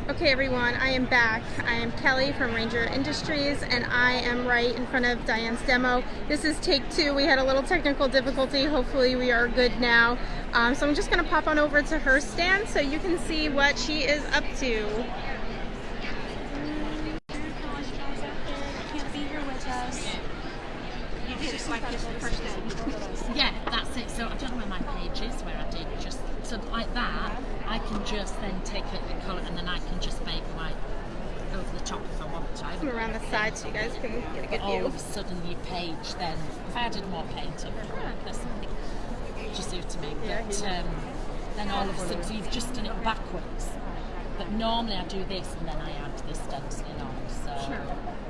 Okay everyone, I am back. I am Kelly from Ranger Industries and I am right in front of Diane's demo. This is take 2. We had a little technical difficulty. Hopefully we are good now. So I'm just going to pop on over to her stand so you can see what she is up to. Yeah, that's it. So I don't know where my page is, where I did just, so like that, I can just then take it the colour and then I can just make white over the top if I want to. Come around the side so you guys can get a good view. All of a sudden your page then, if I added more paint up, there's something just do to me. But then all of a sudden, so you've just done it backwards. But normally I do this and then I add this stenciling on.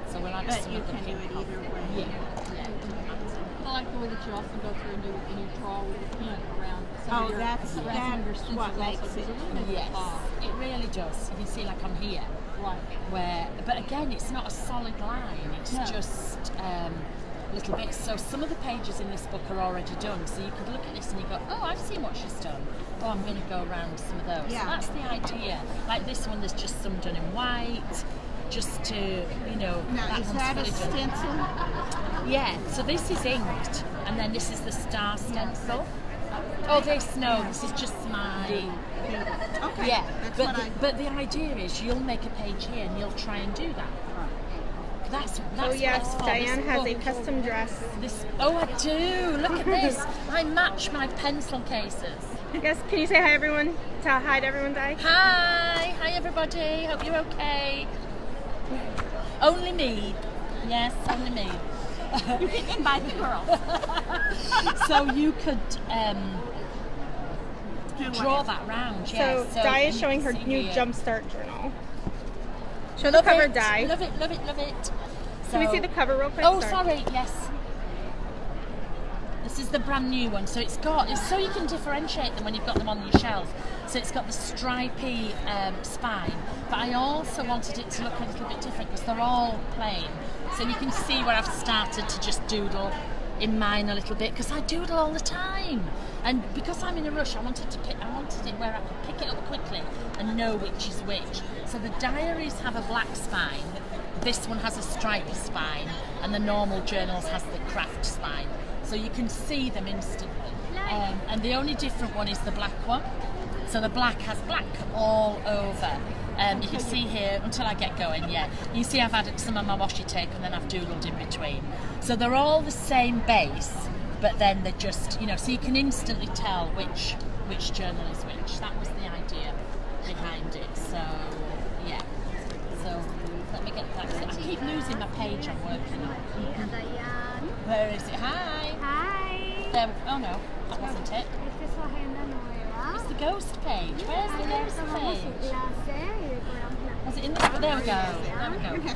So we'll add some of the can do it either way. Yeah. I like the way that you also go through and you draw with a pen around some of your, that's your stencils what makes also. it. Yes, it really does. You can see like I'm here. Right. Where, but again, it's not a solid line. It's just little bits. So some of the pages in this book are already done. So you could look at this and you go, oh, I've seen what she's done. Oh, I'm going to go around some of those. Yeah. So that's the idea. Like this one, there's just some done in white. Just to, you know, Now, is that a stencil? Yeah, so this is inked, and then this is the star stencil. Oh, this is just my... Okay, Yeah, that's but the idea is you'll make a page here and you'll try and do that. That's Oh yes, what it's for. Diane This has book- a custom dress. Oh, I do! Look at this! I match my pencil cases. Yes, can you say hi everyone? Tell hi to everyone, Di. Hi everybody, hope you're okay. Only me. Yes, only me. You can invite the girls. So you could Do draw what? that round, So yes. Di is you showing can her see new here. Jumpstart journal. Show the cover, Di. Love it, love it, love it. Can we So- see the cover real quick? Oh, sorry, yes. This is the brand new one, so it's so you can differentiate them when you've got them on your shelf. So it's got the stripy spine, but I also wanted it to look a little bit different because they're all plain. So you can see where I've started to just doodle in mine a little bit because I doodle all the time, and because I'm in a rush, I wanted it where I could pick it up quickly and know which is which. So the diaries have a black spine. This one has a stripy spine, and the normal journals has the craft spine. So you can see them instantly. And the only different one is the black one. So the black has black all over. You can see here, until I get going, yeah. You see I've added some of my washi tape and then I've doodled in between. So they're all the same base, but then they're just, so you can instantly tell which journal is which. That was the idea behind it. So, yeah. So let me get that. I keep losing my page I'm working on. Where is it? Hi. Hi. There. Oh no, that wasn't it. Esta es su agenda nueva. It's the ghost page. Where's the ghost Tomamos su page? clase y decoramos la Was it in there? There we go. There we go.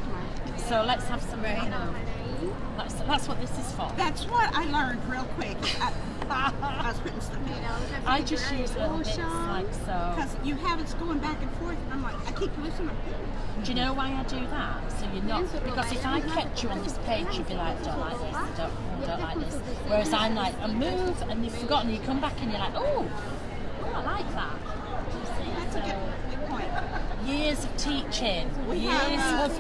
So let's have some. That's what this is for. That's what I learned real quick. I was putting stuff in. I just use little bits like so. Because you have it going back and forth, and I'm like, I keep losing my pen. Do you know why I do that? So you're not, because if I kept you on this page, you'd be like, don't like this, don't like this. Whereas I'm like, I move, and you've forgotten, you come back and you're like, oh, I like that. That's a good point. Years of teaching. We have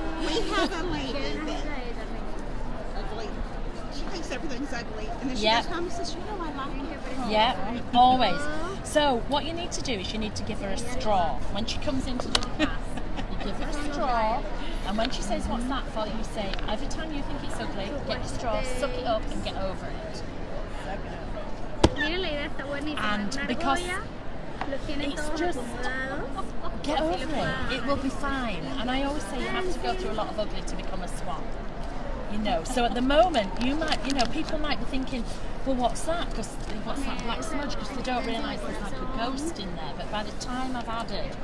a lady that ugly. She thinks everything's ugly, and then she Yep. goes home and says, I like it. Yeah, always. So what you need to do is you need to give her a straw. When she comes in to do the class, you give her a straw, and when she says, what's that for, you say, every time you think it's ugly, get the straw, suck it up and get over it. Miren, la idea está buenísima. And Una because argolla, los tienen it's todos just- acomodados. Get over it. It will be fine. And I always say you have to go through a lot of ugly to become a swan. So at the moment, people might be thinking, well, what's that? Because what's that black smudge? Because they don't realise there's like a ghost in there. But by the time I've added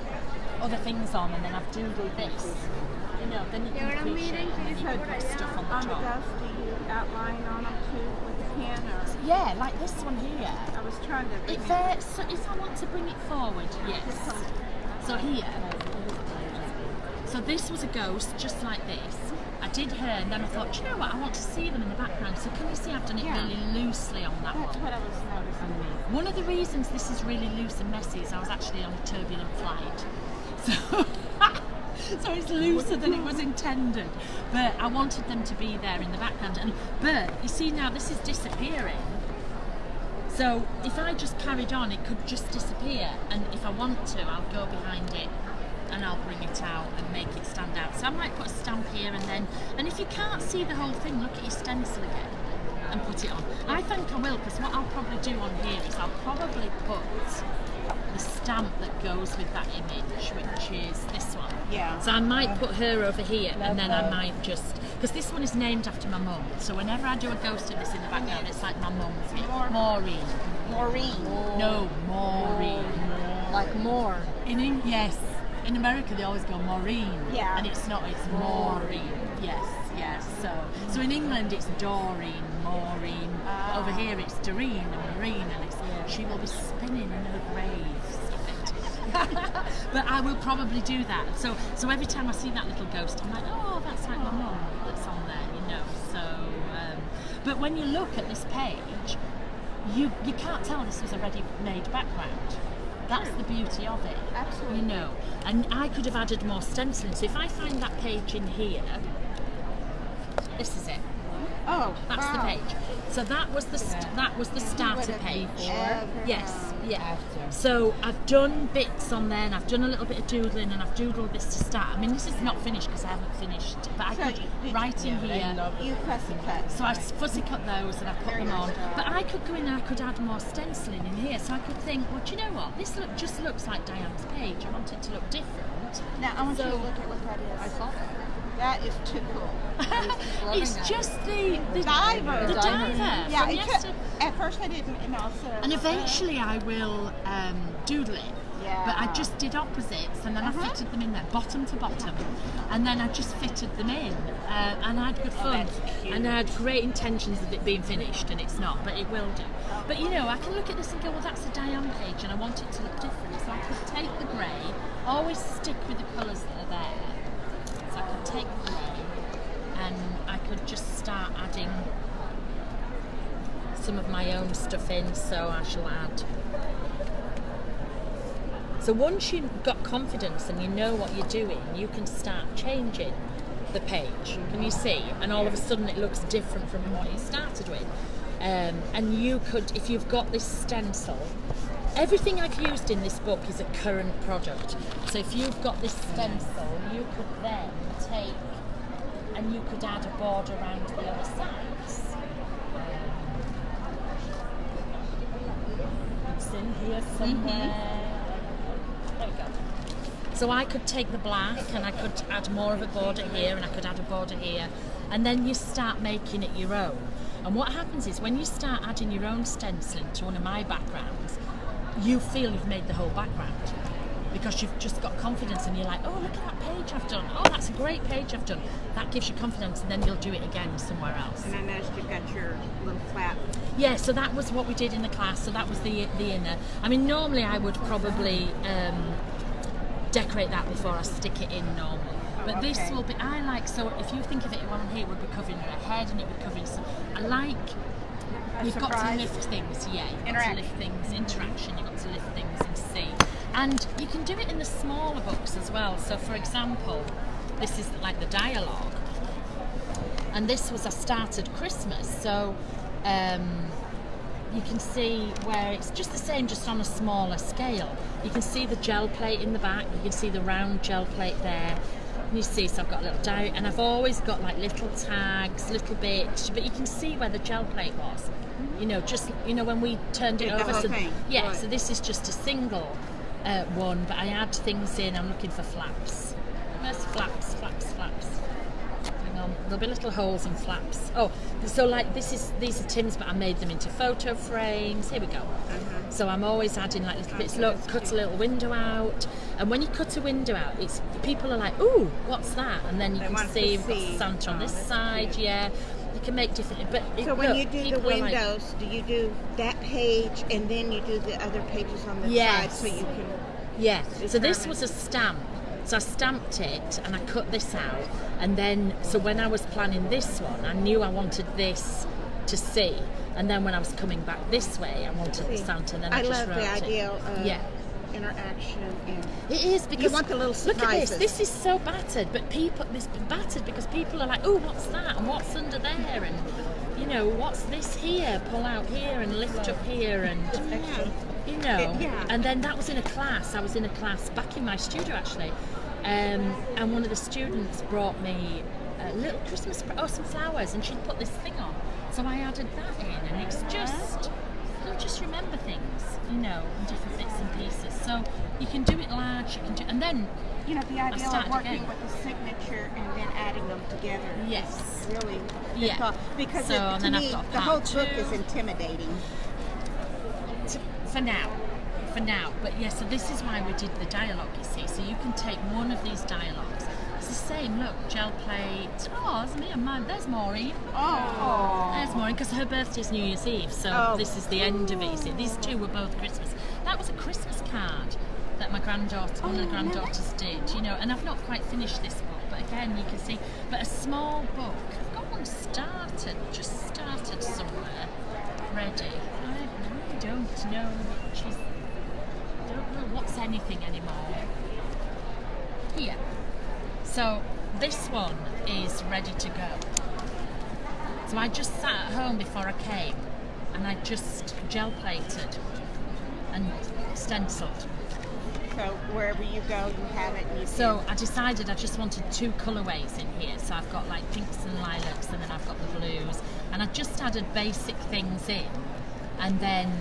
other things on and then I've doodled this, then you can appreciate it and then you can put stuff on the On the top. dust, do you outline on them too with a pen, or Yeah, like this one here. I was trying to. So if I want to bring it forward, yes. So here, so this was a ghost just like this. I did her and then I thought, do you know what, I want to see them in the background. So can you see I've done it really loosely on that That's one. what I was noticing. One of the reasons this is really loose and messy is I was actually on a turbulent flight. So So it's looser than it was intended. But I wanted them to be there in the background. But you see now this is disappearing. So if I just carried on, it could just disappear. And if I want to, I'll go behind it and I'll bring it out and make it stand out. So I might put a stamp here and if you can't see the whole thing, look at your stencil again and put it on. I think I will, because what I'll probably do on here is I'll probably put the stamp that goes with that image, which is this one. Yeah. So I might put her over here, and then I might just, because this one is named after my mum, so whenever I do a ghost of this in the background, it's like my mum's name. Maureen. Maureen. No, Maureen. Like more. Yes. In America they always go Maureen. Yeah. And it's not, it's Maureen. Yes. So in England it's Doreen, Maureen. Over here it's Doreen and Marine, and she will be spinning in her grave. Stop it. But I will probably do that. So every time I see that little ghost, I'm like, oh, that's like my mum that's on there, So, but when you look at this page, you can't tell this was a ready-made background. That's the beauty of it. Absolutely. And I could have added more stenciling. So if I find that page in here, this is it. Oh, That's the page. So that was the starter page. Yes, yeah. So I've done bits on there, and I've done a little bit of doodling, and I've doodled this to start. I mean, this is not finished because I haven't finished, but I could write in here. You fussy cut. So I fussy cut those and I put them on. But I could go in and I could add more stenciling in here. So I could think, well, do you know what? This just looks like Diane's page. I want it to look different. Now I want you to look at what that is. I saw that. That is too cool. It's just the diver. The diver. Yeah, from it yesterday. at first I didn't, and also. And eventually I will doodle it. Yeah. But I just did opposites, and then I fitted them in there, bottom to bottom, and then I just fitted them in, and I had good fun, and I had great intentions of it being finished, and it's not, but it will do. But I can look at this and go, well, that's a Diane page, and I want it to look different, so I could take the grey, always stick with the colours that are there, so I could take the grey, and I could just start adding some of my own stuff in, so I shall add. So once you've got confidence and you know what you're doing, you can start changing the page. Can you see? And all of a sudden it looks different from what you started with. And you could, if you've got this stencil, everything I've used in this book is a current product. So if you've got this stencil, you could then take and you could add a border around the other sides. It's in here somewhere. There we go. So I could take the black and I could add more of a border here, and I could add a border here, and then you start making it your own. And what happens is when you start adding your own stenciling to one of my backgrounds, you feel you've made the whole background because you've just got confidence, and you're like, oh, look at that page I've done. Oh, that's a great page I've done. That gives you confidence, and then you'll do it again somewhere else. And I noticed you've got your little flap. Yeah, so that was what we did in the class. So that was the inner. I mean, normally I would probably decorate that before I stick it in normally. But this will be, I like, so if you think of it, one here would be covering her head, and it would cover some, I like, you've got to lift things, yeah. You've got to lift things, interaction, you've got to lift things and see. And you can do it in the smaller books as well. So for example, this is like the dialogue. And this was, I started Christmas, so you can see where it's just the same, just on a smaller scale. You can see the gel plate in the back, you can see the round gel plate there. And you see, so I've got a little diary, and I've always got like little tags, little bits, but you can see where the gel plate was. Just, when we turned it over. So, yeah, right. So this is just a single one, but I add things in. I'm looking for flaps. Where's flaps? Hang on, there'll be little holes and flaps. Oh, so like these are Tim's, but I made them into photo frames. Here we go. So I'm always adding like little bits. Look, cut a little window out, and when you cut a window out, it's people are like, ooh, what's that? And then you can see you've got Santa on this side. Yeah. You can make different, but so when you do the windows, do you do that page and then you do the other pages on the side so you can? Yeah. So this was a stamp. So I stamped it and I cut this out, and then so when I was planning this one, I knew I wanted this to see, and then when I was coming back this way, I wanted the Santa, and then I just wrote it. I love the idea of interaction and It is because want the little look at this. surprises. This is so battered, but it's been battered because people are like, oh, what's that? And what's under there? And you know, what's this here? Pull out here and lift up here, and you know. Yeah. And then that was in a class. I was in a class back in my studio actually, and one of the students brought me a little Christmas, some flowers, and she'd put this thing on. So I added that in, and it's just. You'll just remember things, you know, in different bits and pieces. So you can do it large, you can do, and then you know, the idea of started working again. with the signature and then adding them together. Yes. Is really Yeah. thought. Because So, and to then I've me, got the whole part book two. is intimidating. for now. But yeah, so this is why we did the dialogue, you see. So you can take one of these dialogues. It's the same, look, gel plate. Oh, it's me and mine. There's Maureen. Oh. There's Maureen, because her birthday's New Year's Eve, so Oh. this is the end of it. You see. These two were both Christmas. That was a Christmas card that my granddaughter, one of the granddaughters did, you know, and I've not quite finished this book, but again, you can see, but a small book. I've got one just started somewhere, ready. I really don't know don't know what's anything anymore. Here. So this one is ready to go. So I just sat at home before I came and I just gel plated and stenciled. So wherever you go, you have it. And you So I decided I just wanted two colourways in here. So I've got like pinks and lilacs, and then I've got the blues, and I just added basic things in, and then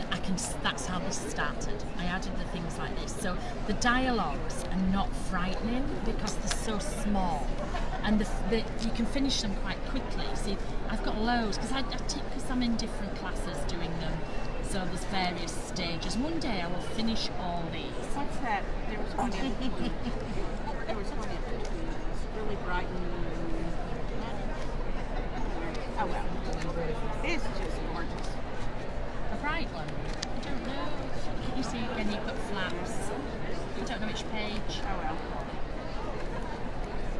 that's how this started. I added the things like this. So the dialogues are not frightening because they're so small, and you can finish them quite quickly. See, I've got loads because I'm in different classes doing them. So there's various stages. One day I will finish all these. What's that? There was one in between. There was one in between. It was really bright and... Oh well. It's just gorgeous. A bright one. I don't know. You see again, you've got flaps. I don't know which page. Oh well.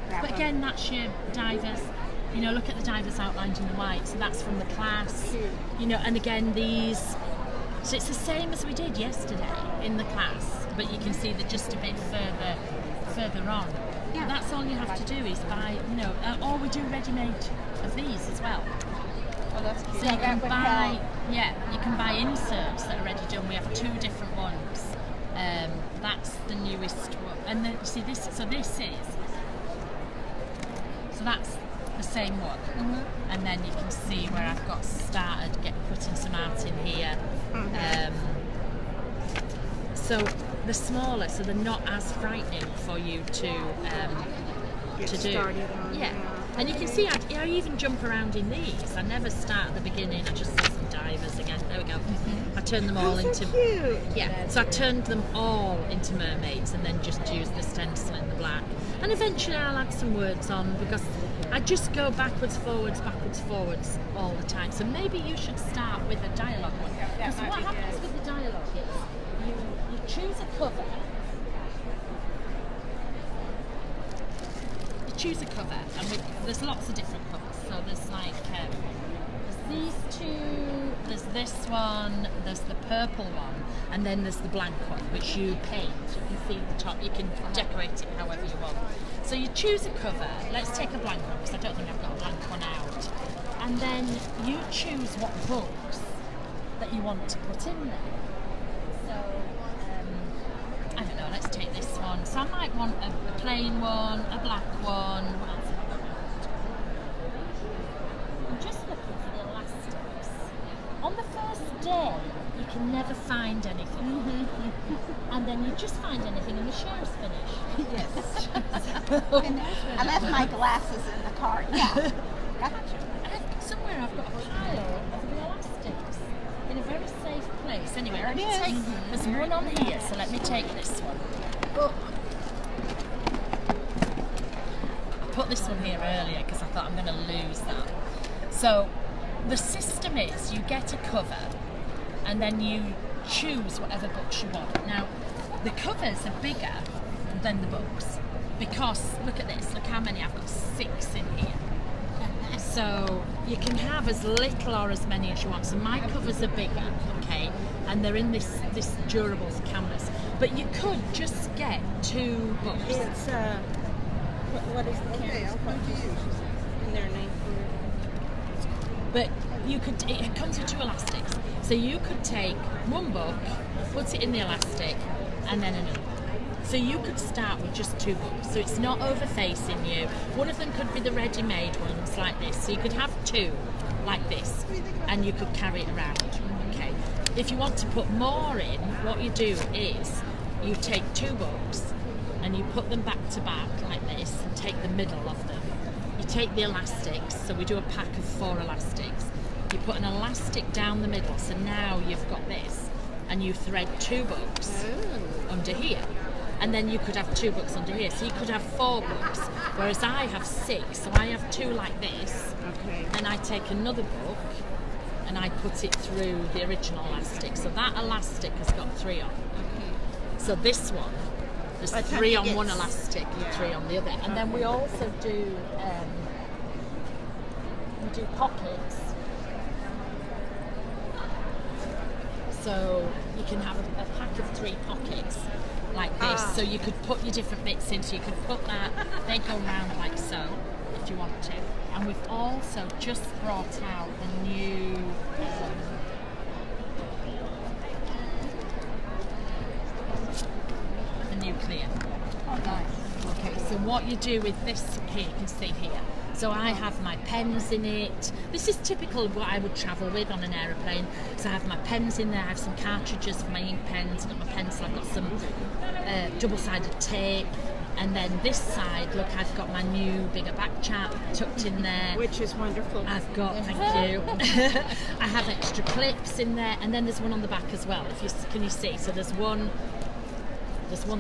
That But one. again, that's your divers. You know, look at the divers outlined in the white. So that's from the class. You know, and again these. So it's the same as we did yesterday in the class, but you can see that just a bit further on. Yeah. That's all you have to do is buy, you know, or we do ready-made of these as well. Oh, that's cute. So you can buy, you can buy inserts that are already done. We have two different ones. That's the newest one, and then see this. So that's the same one, and then you can see where I've got started putting some art in here. So they're smaller, so they're not as frightening for you to Get do. started on. Yeah. And you can see I even jump around in these. I never start at the beginning. I just do some divers again. There we go. I turn them all into Cute. yeah. So I turned them all into mermaids and then just used the stencil in the black. And eventually I'll add some words on because I just go backwards, forwards all the time. So maybe you should start with a dialogue one. Because what happens with the dialogue is you choose a cover. Choose a cover, and there's lots of different covers. So there's like there's these two, there's this one, there's the purple one, and then there's the blank one, which you paint. You can see the top. You can decorate it however you want. So you choose a cover. Let's take a blank one because I don't think I've got a blank one out. And then you choose what books that you want to put in there. So I don't know, let's take this one. So I might want a plain one, a black one. What else have I got? I'm just looking for the elastics. On the first day, you can never find anything. And then you just find anything and the show's finished. Yes. So, I left my glasses in the car. Yeah. somewhere I've got a pile of the elastics in a very safe place. Anyway, let me take, there's one on here, so let me take this one. Oh. I put this one here earlier because I thought I'm going to lose that. So the system is you get a cover and then you choose whatever books you want. Now the covers are bigger than the books because look at this, look how many, I've got 6 in here. So you can have as little or as many as you want. So my covers are bigger, okay, and they're in this durable canvas. But you could just get 2 books. It's what is the canvas called? In their name But you could, it comes with 2 elastics. So you could take 1 book, put it in the elastic, and then another. So you could start with just 2 books. So it's not over facing you. One of them could be the ready-made ones like this. So you could have 2 like this, and you could carry it around. Okay. If you want to put more in, what you do is you take 2 books and you put them back to back like this, and take the middle of them. You take the elastics. So we do a pack of 4 elastics. You put an elastic down the middle, so now you've got this, and you thread 2 books under here, and then you could have 2 books under here, so you could have 4 books, whereas I have 6, so I have 2 like this, Okay. and I take another book and I put it through the original elastic, so that elastic has got 3 on. So this one, there's By the time 3 you on get one elastic and 3 on the other, and then we also do pockets. So you can have a pack of 3 pockets like this. So you could put your different bits in. So you could put that, they go round like so if you want to. And we've also just brought out the new clear. Oh, nice. Okay, so what you do with this here, you can see here. So I have my pens in it. This is typical of what I would travel with on an aeroplane. So I have my pens in there, I have some cartridges for my ink pens, I've got my pencil, I've got some double-sided tape. And then this side, look, I've got my new bigger back chap tucked in there. Which is wonderful. I've got, thank you. I have extra clips in there, and then there's one on the back as well. If you can you see? So there's one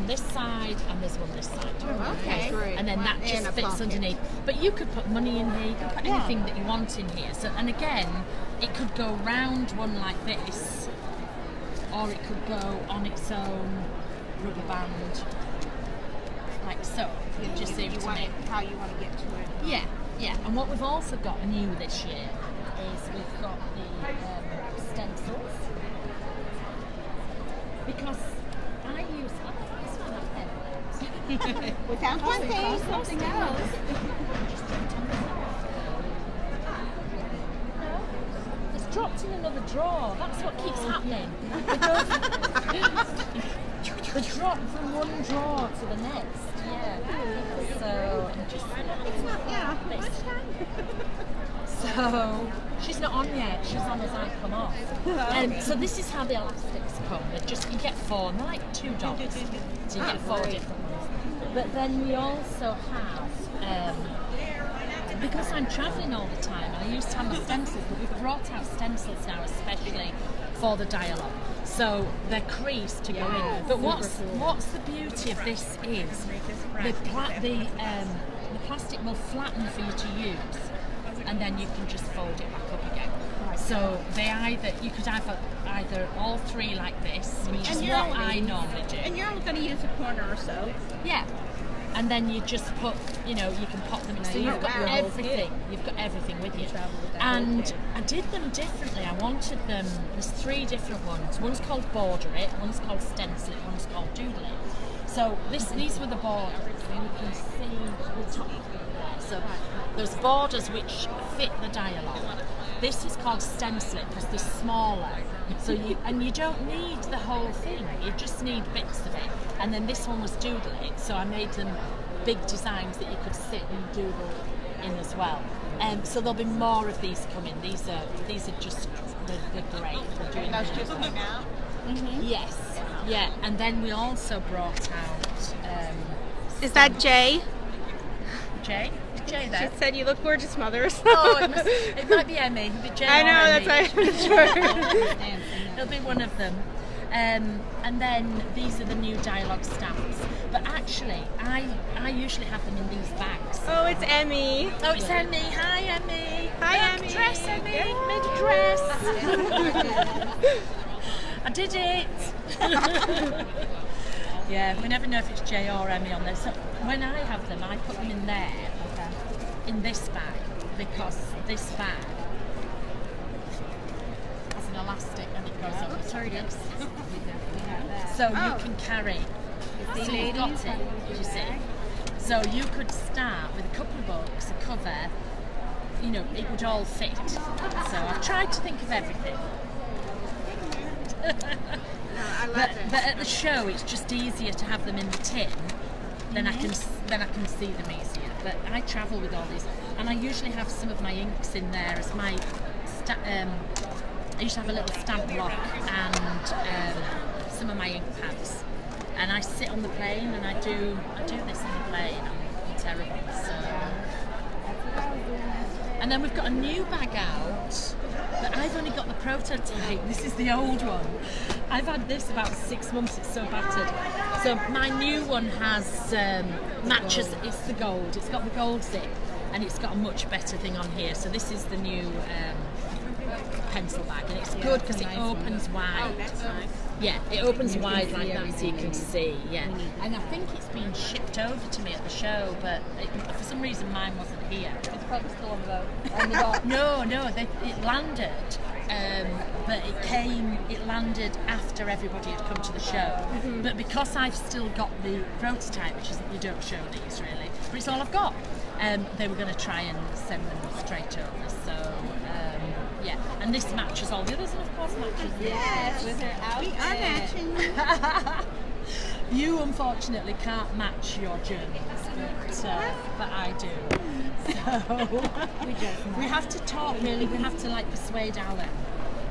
this side and there's one this side. Okay. Great. And then that And just a fits pocket. underneath. But you could put money in here, you could put anything that you want in here. So, and again, it could go round one like this, or it could go on its own rubber band, like so. You just see what I mean? How you want to get to it. Yeah, yeah. And what we've also got new this year is we've got the stencils. Because I use this one up there. Without one thing, Something else. It's dropped in another drawer. That's what keeps happening. They drop from one drawer to the next. Yeah. So I'm just So she's not on yet. She's on as I come off. So this is how the elastics come. They're just you get 4, and they're like $2. So you get 4 different ones. But then we also have. Because I'm travelling all the time, I used to have my stencils, but we've brought out stencils now, especially for the dialogue. So they're creased to go in. But what's the beauty of this is the plastic will flatten for you to use, and then you can just fold it back up again. So you could have either all 3 like this, which is what I normally do. And you're only going to use a corner or so. Yeah. And then you just put, you can pop them in. So you've got everything. You've got everything with you. And I did them differently. I wanted them, there's 3 different ones. One's called Border It, one's called Stencil It, one's called Doodle It. So these were the borders. And you can see the top there. So there's borders which fit the dialogue. This is called Stencil It because they're smaller. So you don't need the whole thing. You just need bits of it. And then this one was Doodle It, so I made them big designs that you could sit and doodle in as well. So there'll be more of these coming. These are just they're great. They're doing Those just came out. Yes, yeah. And then we also brought out. Is that Jay? Jay? Jay there? She said you look gorgeous, mothers. Oh, it might be Emmy. It'll be Jay I or know, Emmy. that's why I'm sure. It'll be one of them. And then these are the new dialogue stamps. But actually, I usually have them in these bags. Oh, it's Emmy. Oh, it's Emmy. Hi, Emmy. Hi, Look, Emmy. Dress, Emmy. Made a dress. I did it. Yeah, we never know if it's Jay or Emmy on there. So when I have them, I put them in there, in this bag, because this bag has an elastic and it goes over to this. So you can carry. So you've got it, you see. So you could start with a couple of books, a cover, you know, it would all fit. So I've tried to think of everything. No, I love it. But at the show, it's just easier to have them in the tin. Then I can see them easier. But I travel with all these, and I usually have some of my inks in there as my. I used to have a little stamp block and some of my ink pads. And I sit on the plane and I do this on the plane. I'm terrible. So. And then we've got a new bag out, but I've only got the prototype. This is the old one. I've had this about 6 months, it's so battered. So my new one has matches, it's the gold. It's got the gold zip and it's got a much better thing on here. So this is the new pencil bag and it's good because it opens wide. Oh, that's nice. Yeah, it opens wide like that so you can see, yeah. And I think it's been shipped over to me at the show, but for some reason mine wasn't here. It's probably still on the dock. No, it landed, but it landed after everybody had come to the show. But because I've still got the prototype, which is, you don't show these really, but it's all I've got, they were going to try and send them straight over, so yeah. And this matches all the others, and of course matches this. Yes, with her outfit. We are matching. You unfortunately can't match your journeys, but I do. So we have to talk really. We have to like persuade Alan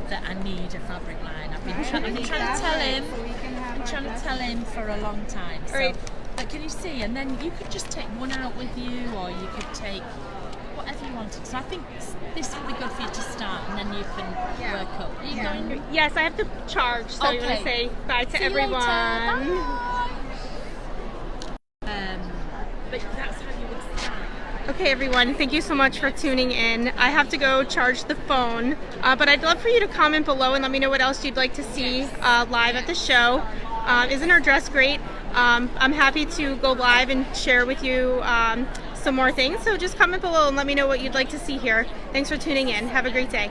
that I need a fabric line. I've been trying to tell him. I've been trying to tell him for a long time. So, Right. but can you see? And then you could just take one out with you, or you could take whatever you wanted. So I think this would be good for you to start, and then you can work up. Are you going? Yes, I have to charge, so you want to Okay. say bye to See you everyone. later. Bye. But that's how you would start. Okay, everyone, thank you so much for tuning in. I have to go charge the phone, but I'd love for you to comment below and let me know what else you'd like to see live at the show. Isn't our dress great? I'm happy to go live and share with you some more things, so just comment below and let me know what you'd like to see here. Thanks for tuning in. Have a great day.